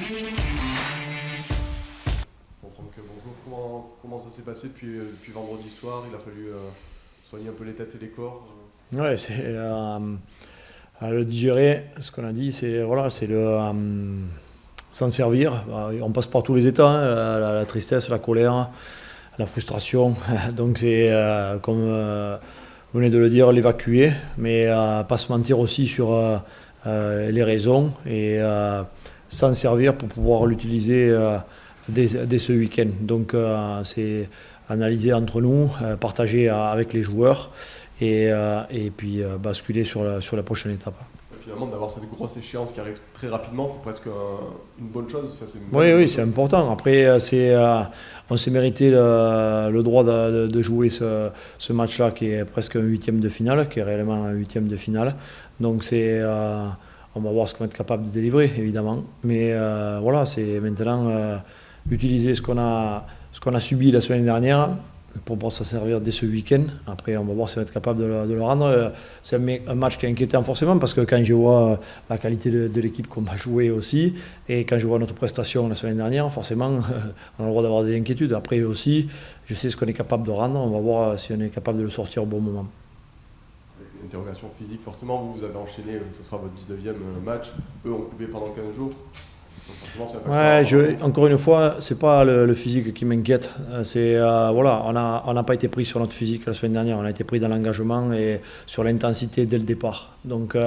Bon Franck, bonjour. Comment ça s'est passé depuis vendredi soir? Il a fallu soigner un peu les têtes et les corps. Ouais, c'est à le digérer. Ce qu'on a dit, c'est voilà, c'est s'en servir. On passe par tous les états, hein, la tristesse, la colère, la frustration. Donc c'est comme vous venez de le dire, l'évacuer, mais pas se mentir aussi sur les raisons et s'en servir pour pouvoir l'utiliser dès ce week-end. Donc c'est analyser entre nous, partager avec les joueurs et puis basculer sur la prochaine étape. Finalement, d'avoir cette grosse échéance qui arrive très rapidement, c'est presque une bonne chose. Enfin, Oui, c'est important. Après, on s'est mérité le droit de jouer ce match-là qui est presque un huitième de finale, qui est réellement un huitième de finale. Donc on va voir ce qu'on va être capable de délivrer, évidemment. Mais voilà, c'est maintenant utiliser ce qu'on a subi la semaine dernière pour pouvoir s'en servir dès ce week-end. Après, on va voir si on va être capable de le rendre. C'est un match qui est inquiétant forcément, parce que quand je vois la qualité de l'équipe qu'on va jouer aussi, et quand je vois notre prestation la semaine dernière, forcément, on a le droit d'avoir des inquiétudes. Après aussi, je sais ce qu'on est capable de rendre. On va voir si on est capable de le sortir au bon moment. Interrogation physique, forcément, vous avez enchaîné, ce sera votre 19e match. Eux ont coupé pendant 15 jours. Encore une fois, c'est pas le physique qui m'inquiète. Voilà, on n'a pas été pris sur notre physique la semaine dernière. On a été pris dans l'engagement et sur l'intensité dès le départ. Donc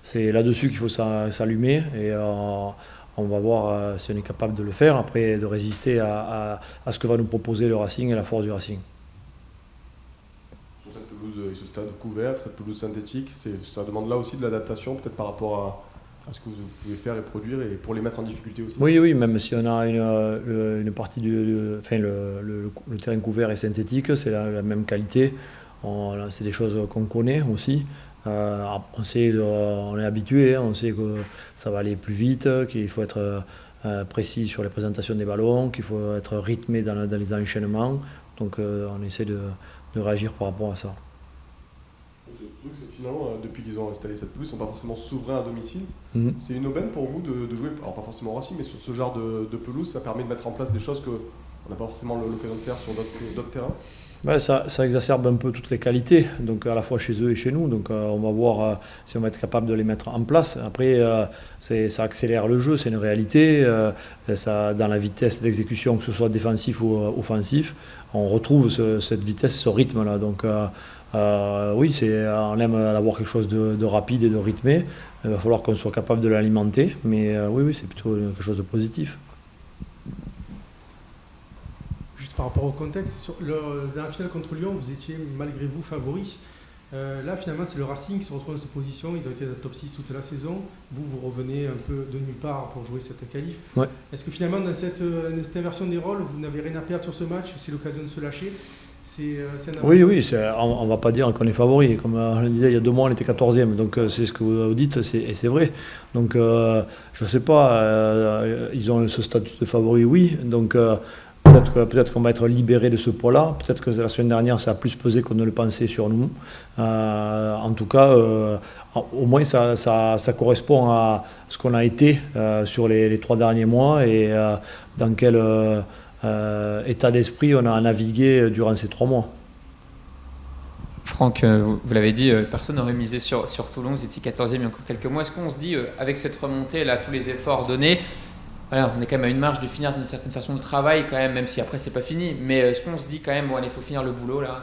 c'est là-dessus qu'il faut s'allumer et on va voir si on est capable de le faire. Après, de résister à ce que va nous proposer le Racing et la force du Racing. Sur cette pelouse et ce stade couvert, cette pelouse synthétique, ça demande là aussi de l'adaptation, peut-être par rapport à ce que vous pouvez faire et produire, et pour les mettre en difficulté aussi. Oui, même si on a une partie le terrain couvert et synthétique, c'est la même qualité. C'est des choses qu'on connaît aussi. On est habitué, on sait que ça va aller plus vite, qu'il faut être précis sur les présentations des ballons, qu'il faut être rythmé dans les enchaînements. Donc on essaie de réagir par rapport à ça. Finalement, depuis qu'ils ont installé cette pelouse, ils ne sont pas forcément souverains à domicile. C'est une aubaine pour vous de jouer, alors pas forcément au Racing, mais sur ce genre de pelouse, ça permet de mettre en place des choses qu'on n'a pas forcément l'occasion de faire sur d'autres terrains. Ouais, ça exacerbe un peu toutes les qualités, donc à la fois chez eux et chez nous. Donc on va voir si on va être capable de les mettre en place. Après, ça accélère le jeu, c'est une réalité. Dans la vitesse d'exécution, que ce soit défensif ou offensif, on retrouve cette vitesse, ce rythme-là. Donc oui, on aime avoir quelque chose de rapide et de rythmé. Il va falloir qu'on soit capable de l'alimenter, mais oui, c'est plutôt quelque chose de positif. Juste par rapport au contexte, dans la finale contre Lyon, vous étiez malgré vous favori. Là, finalement, c'est le Racing qui se retrouve dans cette position. Ils ont été dans le top 6 toute la saison. Vous revenez un peu de nulle part pour jouer cette qualif. Ouais. Est-ce que finalement, dans cette inversion des rôles, vous n'avez rien à perdre sur ce match? C'est l'occasion de se lâcher? Oui, on ne va pas dire qu'on est favori. Comme on le disait il y a 2 mois, on était 14e. Donc c'est ce que vous dites, et c'est vrai. Donc je ne sais pas, ils ont ce statut de favori, oui. Donc peut-être qu'on va être libéré de ce poids-là. Peut-être que la semaine dernière, ça a plus pesé qu'on ne le pensait sur nous. En tout cas, au moins ça correspond à ce qu'on a été sur les 3 derniers mois et dans quel état d'esprit on a navigué durant ces 3 mois. Franck, vous l'avez dit, personne n'aurait misé sur Toulon, vous étiez 14e il y a encore quelques mois. Est-ce qu'on se dit, avec cette remontée, là, tous les efforts donnés, voilà, on est quand même à une marge de finir d'une certaine façon le travail quand même ça c'est pas fini, mais est-ce qu'on se dit quand même, il faut finir le boulot là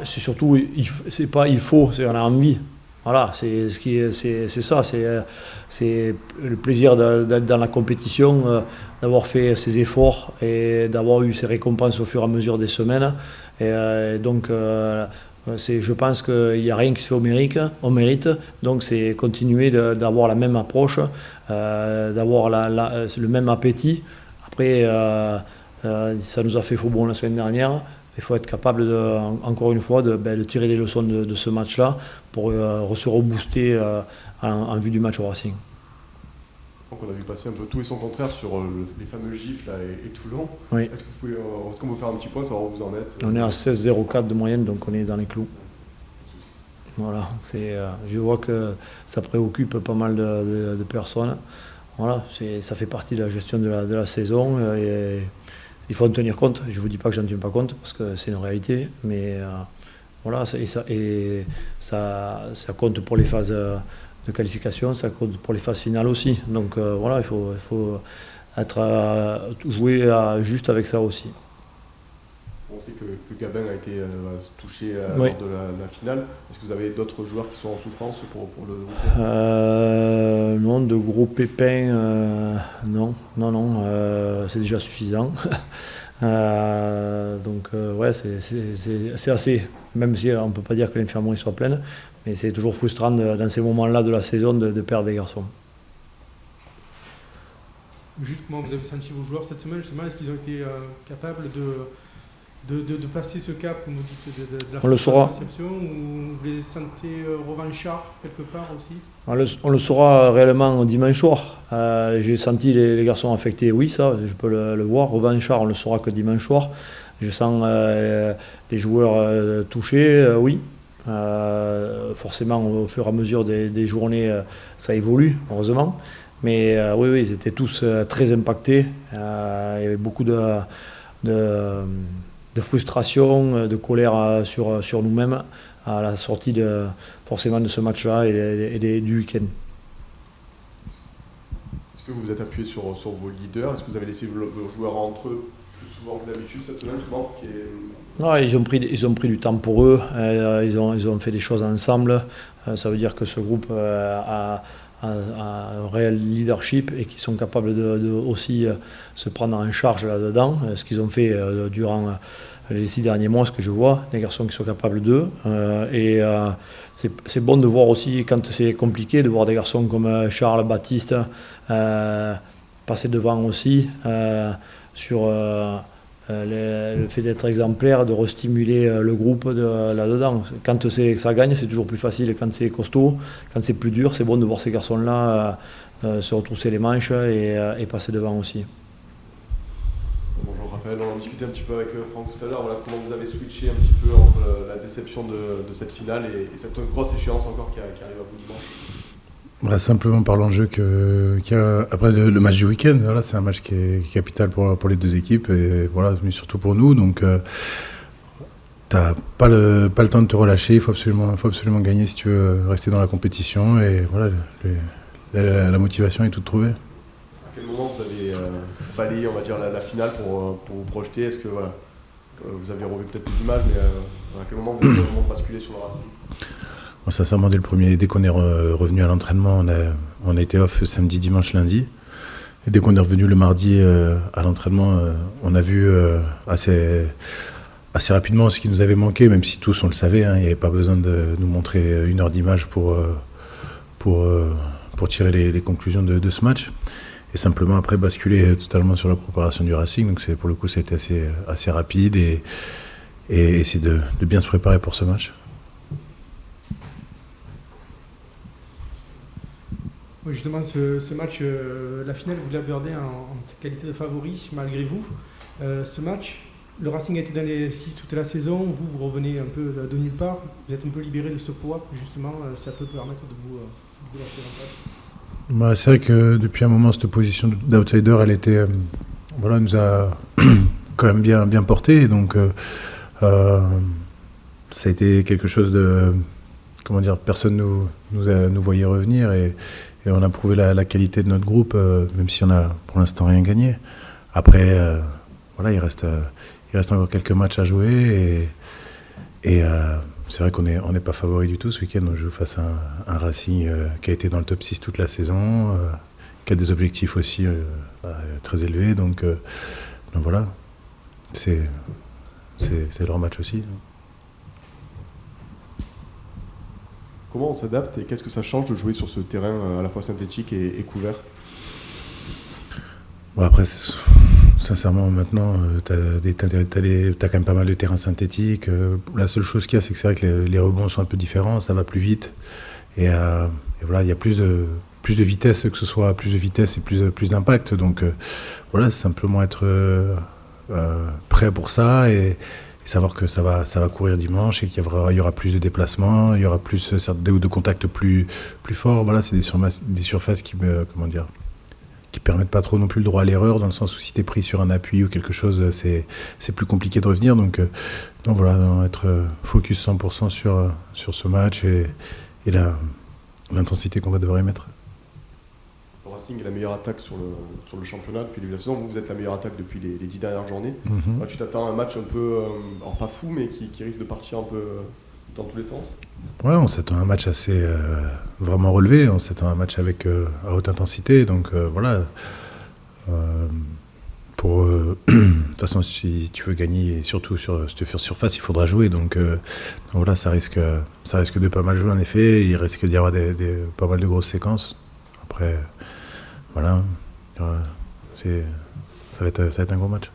C'est surtout, c'est pas il faut, c'est on a envie. Voilà, c'est ça, c'est le plaisir d'être dans la compétition, d'avoir fait ces efforts et d'avoir eu ces récompenses au fur et à mesure des semaines. Et donc, je pense qu'il n'y a rien qui se fait au mérite. Donc, c'est continuer d'avoir la même approche, d'avoir le même appétit. Après, ça nous a fait faux bon la semaine dernière. Il faut être capable, encore une fois, de tirer les leçons de ce match-là pour se rebooster en vue du match au Racing. Donc on a vu passer un peu tout et son contraire sur les fameux gifles là, et Toulon. Oui. Est-ce qu'on peut faire un petit point, savoir où vous en êtes? On est à 16,04 de moyenne, donc on est dans les clous. Voilà, je vois que ça préoccupe pas mal de personnes. voilà, ça fait partie de la gestion de la saison. Et il faut en tenir compte. Je ne vous dis pas que je n'en tiens pas compte parce que c'est une réalité, mais voilà, ça compte pour les phases de qualification, ça compte pour les phases finales aussi. Donc voilà, il faut jouer juste avec ça aussi. On sait que Gabin a été touché Oui. lors de la finale. Est-ce que vous avez d'autres joueurs qui sont en souffrance pour le groupe? Non, de gros pépins, non, c'est déjà suffisant. Donc ouais, c'est assez, même si on ne peut pas dire que l'infirmerie soit pleine, mais c'est toujours frustrant dans ces moments-là de la saison de perdre des garçons. Juste comment vous avez senti vos joueurs cette semaine, justement, est-ce qu'ils ont été capables de passer ce cap, comme vous dites, de la On le saura. réception, ou vous les sentez revanchards quelque part aussi? On le saura réellement dimanche soir. J'ai senti les garçons affectés, oui, ça, je peux le voir. Revanchard, on le saura que dimanche soir. Je sens les joueurs touchés, oui. Forcément, au fur et à mesure des journées, ça évolue, heureusement. Mais oui, ils étaient tous très impactés. Il y avait beaucoup de frustration, de colère sur nous-mêmes à la sortie forcément de ce match-là et du week-end. Est-ce que vous vous êtes appuyé sur vos leaders? Est-ce que vous avez laissé vos joueurs entre eux plus souvent que d'habitude cette semaine, justement? Non, ils ont pris du temps pour eux, ils ont fait des choses ensemble. Ça veut dire que ce groupe a un réel leadership et qui sont capables de aussi se prendre en charge là-dedans. Ce qu'ils ont fait durant les 6 derniers mois, ce que je vois, des garçons qui sont capables d'eux. C'est bon de voir aussi, quand c'est compliqué, de voir des garçons comme Charles, Baptiste passer devant aussi sur le fait d'être exemplaire, de restimuler le groupe là-dedans. Quand ça gagne, c'est toujours plus facile. Quand c'est costaud, quand c'est plus dur, c'est bon de voir ces garçons-là se retrousser les manches et passer devant aussi. Bonjour Raphaël, on en discutait un petit peu avec Franck tout à l'heure. Voilà, comment vous avez switché un petit peu entre la déception de cette finale et cette grosse échéance encore qui arrive à bout dimanche? Simplement par l'enjeu qu'il y a après le match du week-end. Voilà, c'est un match qui est capital pour les deux équipes et voilà, mais surtout pour nous. Donc, t'as pas le temps de te relâcher. Il faut absolument gagner si tu veux rester dans la compétition. Et voilà, la motivation est toute trouvée. À quel moment vous avez balayé, on va dire, la finale pour vous projeter? Est-ce que voilà, vous avez revu peut-être les images, mais à quel moment vous avez vraiment basculé sur le Racing? Bon, sincèrement, dès qu'on est revenu à l'entraînement, on a été off samedi, dimanche, lundi. Et dès qu'on est revenu le mardi à l'entraînement, on a vu assez rapidement ce qui nous avait manqué, même si tous on le savait. Il n'y avait pas besoin de nous montrer 1 heure d'image pour tirer les conclusions de ce match. Et simplement après basculer totalement sur la préparation du Racing. Donc pour le coup, ça a été assez rapide et essayer de bien se préparer pour ce match. Oui, justement, ce match, la finale, vous l'abordez en qualité de favori, malgré vous. Ce match, le Racing a été dans les 6 toute la saison. Vous revenez un peu de nulle part. Vous êtes un peu libéré de ce poids, justement. Ça peut permettre de vous lâcher l'avantage. C'est vrai que depuis un moment, cette position d'outsider, elle était, nous a quand même bien porté. Donc, ça a été quelque chose de, personne nous voyait revenir et on a prouvé la qualité de notre groupe, même si on a pour l'instant rien gagné. Après, il reste encore quelques matchs à jouer et c'est vrai qu'on n'est pas favori du tout ce week-end. On joue face à un Racing qui a été dans le top 6 toute la saison, qui a des objectifs aussi très élevés. Donc voilà, c'est leur match aussi. Comment on s'adapte et qu'est-ce que ça change de jouer sur ce terrain à la fois synthétique et couvert? Après, sincèrement, maintenant, t'as quand même pas mal de terrains synthétiques. La seule chose qu'il y a, c'est que c'est vrai que les rebonds sont un peu différents, ça va plus vite. Et voilà, il y a plus de vitesse, que ce soit plus de vitesse et plus d'impact. Donc c'est simplement être prêt pour ça et savoir que ça va courir dimanche et qu'il y aura plus de déplacements, il y aura plus de contacts plus forts. Voilà, c'est des surfaces qui qui permettent pas trop non plus le droit à l'erreur, dans le sens où si tu es pris sur un appui ou quelque chose, c'est plus compliqué de revenir. Donc voilà, être focus 100% sur ce match et l'intensité qu'on va devoir y mettre. Le Racing est la meilleure attaque sur le championnat depuis le début de la saison. Vous êtes la meilleure attaque depuis les 10 dernières journées. Tu t'attends à un match un peu, alors pas fou, mais qui risque de partir un peu dans tous les sens. Ouais, on s'attend à un match assez vraiment relevé. On s'attend à un match avec à haute intensité. Donc voilà. De toute façon, si tu veux gagner, et surtout sur cette surface, il faudra jouer. Donc voilà, ça risque de pas mal jouer en effet. Il risque d'y avoir pas mal de grosses séquences. Après, voilà, ça va être un gros match.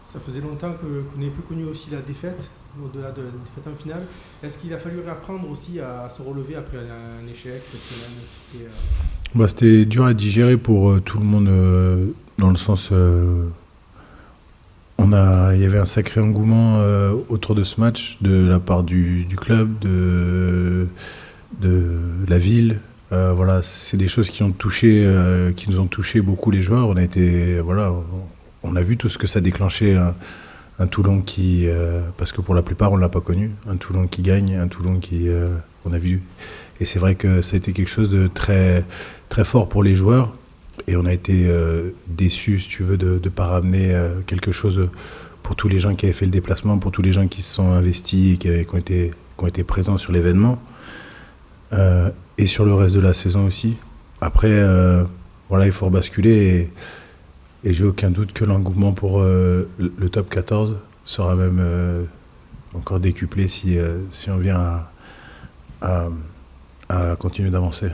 Ça faisait longtemps que vous n'avez plus connu aussi la défaite, au-delà de la défaite en finale. Est-ce qu'il a fallu réapprendre aussi à se relever après un échec cette semaine? C'était dur à digérer pour tout le monde, dans le sens... il y avait un sacré engouement autour de ce match, de la part du club, de la ville. Voilà, c'est des choses qui nous ont touché beaucoup les joueurs. On a vu tout ce que ça déclenchait, un Toulon qui, parce que pour la plupart on l'a pas connu, un Toulon qui gagne, un Toulon qui, on a vu. Et c'est vrai que ça a été quelque chose de très, très fort pour les joueurs. Et on a été déçus, si tu veux, de ne pas ramener quelque chose pour tous les gens qui avaient fait le déplacement, pour tous les gens qui se sont investis et qui ont été présents sur l'événement. Et sur le reste de la saison aussi. Après, il faut rebasculer et j'ai aucun doute que l'engouement pour le top 14 sera même encore décuplé si on vient à continuer d'avancer.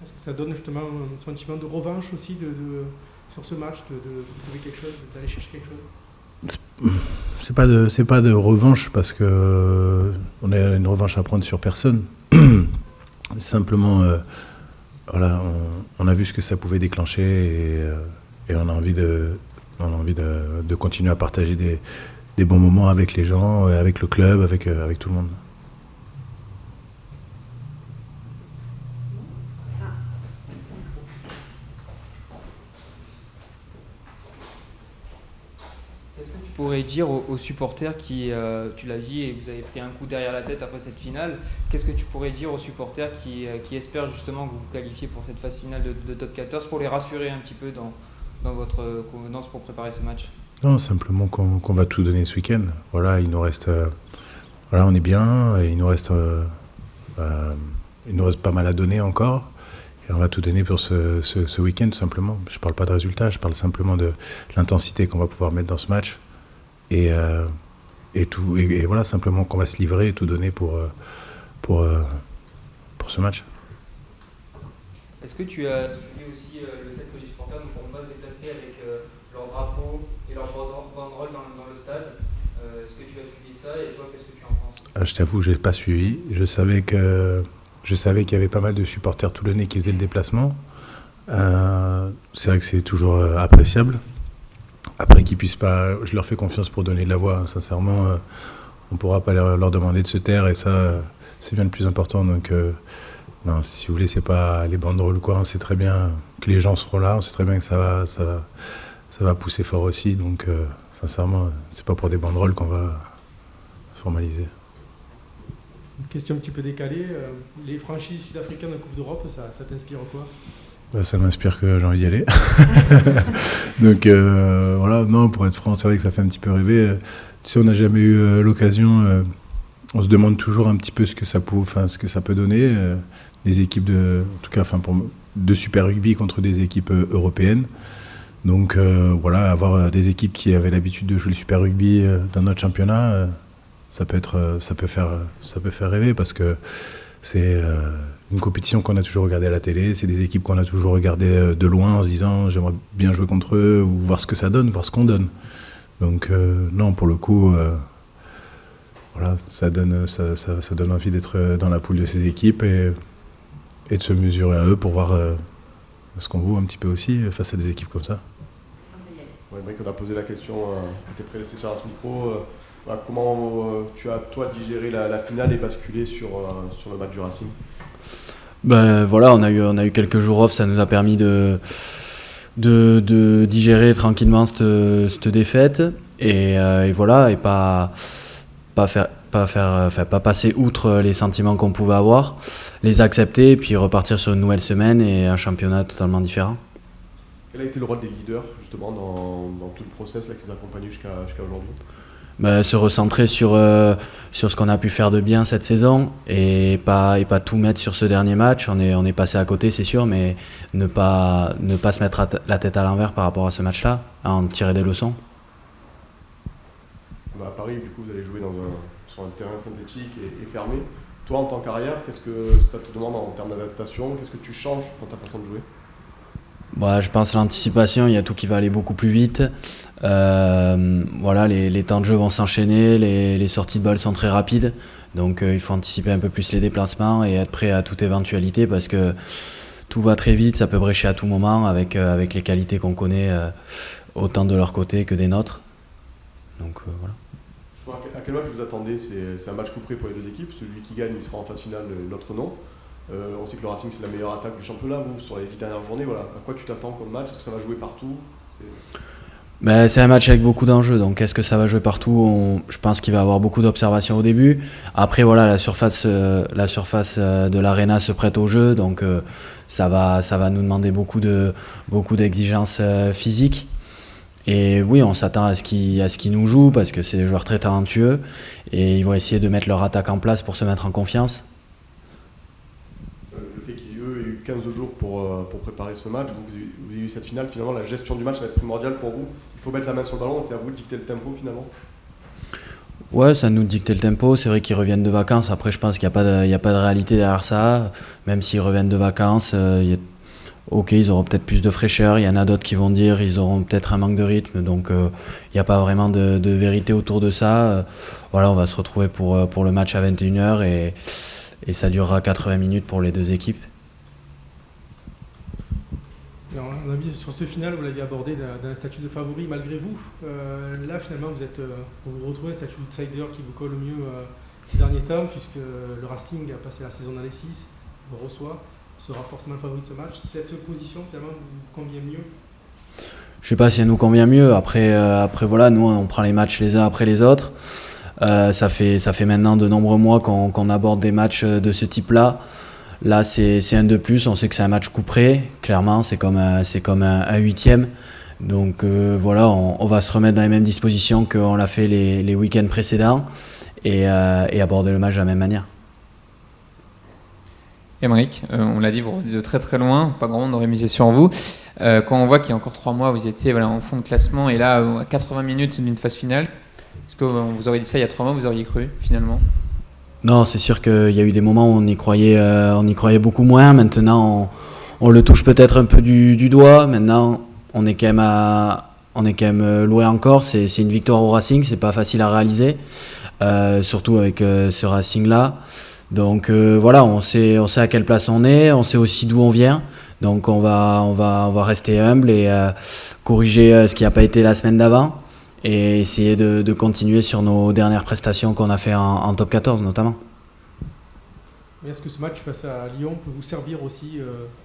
Est-ce que ça donne justement un sentiment de revanche aussi sur ce match, de trouver quelque chose, d'aller chercher quelque chose? C'est pas de revanche parce que on a une revanche à prendre sur personne. Simplement, on a vu ce que ça pouvait déclencher et on a envie de continuer à partager des bons moments avec les gens, avec le club, avec tout le monde. Pourrais dire aux supporters qui, tu l'as dit, et vous avez pris un coup derrière la tête après cette finale, qu'est-ce que tu pourrais dire aux supporters qui espèrent justement que vous vous qualifiez pour cette phase finale de top 14 pour les rassurer un petit peu dans votre convenance pour préparer ce match? Non, simplement qu'on va tout donner ce week-end. Voilà, il nous reste, on est bien, et il nous reste pas mal à donner encore. Et on va tout donner pour ce week-end, tout simplement. Je ne parle pas de résultats, je parle simplement de l'intensité qu'on va pouvoir mettre dans ce match. Et voilà, simplement qu'on va se livrer et tout donner pour ce match. Est-ce que tu as suivi aussi le fait que les supporters ne pourront pas se déplacer avec leur drapeau et leur banderole dans le stade? Est-ce que tu as suivi ça et toi, qu'est-ce que tu en penses? Je t'avoue, je n'ai pas suivi. Je savais qu'il y avait pas mal de supporters toulonnais qui faisaient le déplacement. C'est vrai que c'est toujours appréciable. Après qu'ils puissent pas, je leur fais confiance pour donner de la voix. Sincèrement, on ne pourra pas leur demander de se taire et ça, c'est bien le plus important. Donc, non, si vous voulez, c'est pas les banderoles ou quoi. On sait très bien que les gens seront là. On sait très bien que ça va pousser fort aussi. Donc, sincèrement, c'est pas pour des banderoles qu'on va formaliser. Une question un petit peu décalée. Les franchises sud-africaines en Coupe d'Europe, ça t'inspire quoi? Ça m'inspire que j'ai envie d'y aller. Donc voilà, non, pour être franc, c'est vrai que ça fait un petit peu rêver. Tu sais, on n'a jamais eu l'occasion. On se demande toujours un petit peu ce que ça peut donner. Des équipes de Super Rugby contre des équipes européennes. Donc voilà, avoir des équipes qui avaient l'habitude de jouer le Super Rugby dans notre championnat, ça peut faire rêver parce que c'est une compétition qu'on a toujours regardée à la télé, c'est des équipes qu'on a toujours regardées de loin en se disant j'aimerais bien jouer contre eux ou voir ce que ça donne, voir ce qu'on donne. Donc non, pour le coup, voilà, ça donne envie d'être dans la poule de ces équipes et de se mesurer à eux pour voir ce qu'on vaut un petit peu aussi face à des équipes comme ça. Ouais, Brick, on a posé la question à tes prédécesseurs à ce micro. Comment tu as, toi, digéré la finale et basculé sur le match du Racing? Ben voilà, on a eu quelques jours off, ça nous a permis de digérer tranquillement cette défaite et voilà, et pas passer outre les sentiments qu'on pouvait avoir, les accepter et puis repartir sur une nouvelle semaine et un championnat totalement différent. Quel a été le rôle des leaders justement dans tout le process là, qui vous a accompagné jusqu'à aujourd'hui? Se recentrer sur ce qu'on a pu faire de bien cette saison et pas tout mettre sur ce dernier match. On est passé à côté, c'est sûr, mais ne pas se mettre la tête à l'envers par rapport à ce match-là, à en tirer des leçons. À Paris, du coup, vous allez jouer sur un terrain synthétique et fermé. Toi, en tant qu'arrière, qu'est-ce que ça te demande en termes d'adaptation? Qu'est-ce que tu changes dans ta façon de jouer? Je pense à l'anticipation, il y a tout qui va aller beaucoup plus vite. Les temps de jeu vont s'enchaîner, les sorties de balles sont très rapides. Donc il faut anticiper un peu plus les déplacements et être prêt à toute éventualité parce que tout va très vite, ça peut brécher à tout moment avec les qualités qu'on connaît autant de leur côté que des nôtres. Donc voilà. À quel match vous attendez? C'est un match coup près pour les deux équipes. Celui qui gagne, il sera en phase finale, l'autre non. On sait que le Racing c'est la meilleure attaque du championnat. Vous, sur les 10 dernières journées, voilà. À quoi tu t'attends comme match? Est-ce que ça va jouer partout? C'est un match avec beaucoup d'enjeux, donc est-ce que ça va jouer partout? Je pense qu'il va y avoir beaucoup d'observations au début. Après voilà, la surface de l'aréna se prête au jeu, donc ça va nous demander beaucoup d'exigences physiques. Et oui, on s'attend à ce qu'ils nous jouent parce que c'est des joueurs très talentueux et ils vont essayer de mettre leur attaque en place pour se mettre en confiance. Le fait qu'il y ait eu 15 jours pour préparer ce match, vous avez eu cette finale, finalement la gestion du match va être primordiale pour vous. Il faut mettre la main sur le ballon, c'est à vous de dicter le tempo finalement. Ouais, ça nous dicter le tempo, c'est vrai qu'ils reviennent de vacances, après je pense qu'il n'y a pas de réalité derrière ça, même s'ils reviennent de vacances, ok, ils auront peut-être plus de fraîcheur, il y en a d'autres qui vont dire qu'ils auront peut-être un manque de rythme, donc il n'y a pas vraiment de vérité autour de ça. On va se retrouver pour le match à 21h et ça durera 80 minutes pour les deux équipes. Alors, on a vu sur ce final, vous l'aviez abordé d'un statut de favori malgré vous. Là, finalement, vous vous retrouvez un statut d'outsider qui vous colle au mieux ces derniers temps, puisque le Racing a passé la saison dans les 6, vous reçoit, sera forcément le favori de ce match. Cette position, finalement, vous convient mieux? Je sais pas si elle nous convient mieux. Après voilà, nous on prend les matchs les uns après les autres. Ça fait maintenant de nombreux mois qu'on aborde des matchs de ce type-là. Là, c'est un de plus. On sait que c'est un match coup près. Clairement, c'est comme un huitième. Donc on va se remettre dans les mêmes dispositions qu'on l'a fait les week-ends précédents et aborder le match de la même manière. Aymeric, on l'a dit, vous revenez de très très loin, pas grand monde aurait misé sur vous. Quand on voit qu'il y a encore 3 mois, vous étiez en fond de classement et là, à 80 minutes d'une phase finale, est-ce que vous auriez dit ça il y a 3 mois, vous auriez cru finalement? Non, c'est sûr qu'il y a eu des moments où on y croyait beaucoup moins. Maintenant, on le touche peut-être un peu du doigt. Maintenant, on est quand même loin encore. C'est une victoire au Racing, c'est pas facile à réaliser, surtout avec ce Racing-là. Donc on sait à quelle place on est, on sait aussi d'où on vient. Donc on va rester humble et corriger ce qui n'a pas été la semaine d'avant et essayer de continuer sur nos dernières prestations qu'on a fait en top 14 notamment. Est-ce que ce match face à Lyon peut vous servir aussi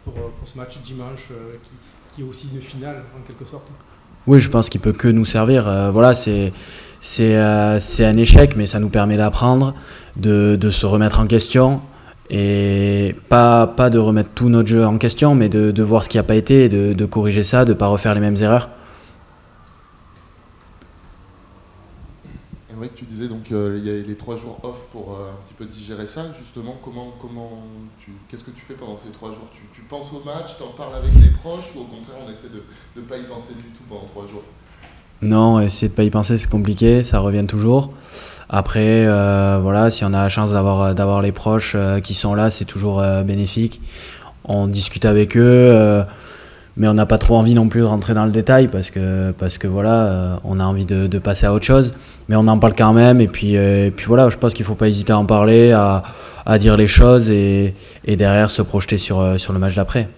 pour ce match dimanche qui est aussi une finale en quelque sorte? Oui, je pense qu'il peut que nous servir. C'est un échec, mais ça nous permet d'apprendre, de se remettre en question et pas de remettre tout notre jeu en question, mais de voir ce qui n'a pas été et de corriger ça, de ne pas refaire les mêmes erreurs. Aymeric, tu disais donc il y a les 3 jours off pour un petit peu digérer ça. Justement, qu'est-ce que tu fais pendant ces 3 jours? Tu penses au match, tu en parles avec des proches ou au contraire on essaie de ne pas y penser du tout pendant 3 jours? Non, essayer de ne pas y penser, c'est compliqué, ça revient toujours. Après, si on a la chance d'avoir les proches qui sont là, c'est toujours bénéfique. On discute avec eux, mais on n'a pas trop envie non plus de rentrer dans le détail parce que on a envie de passer à autre chose. Mais on en parle quand même, et puis je pense qu'il ne faut pas hésiter à en parler, à dire les choses et derrière se projeter sur le match d'après.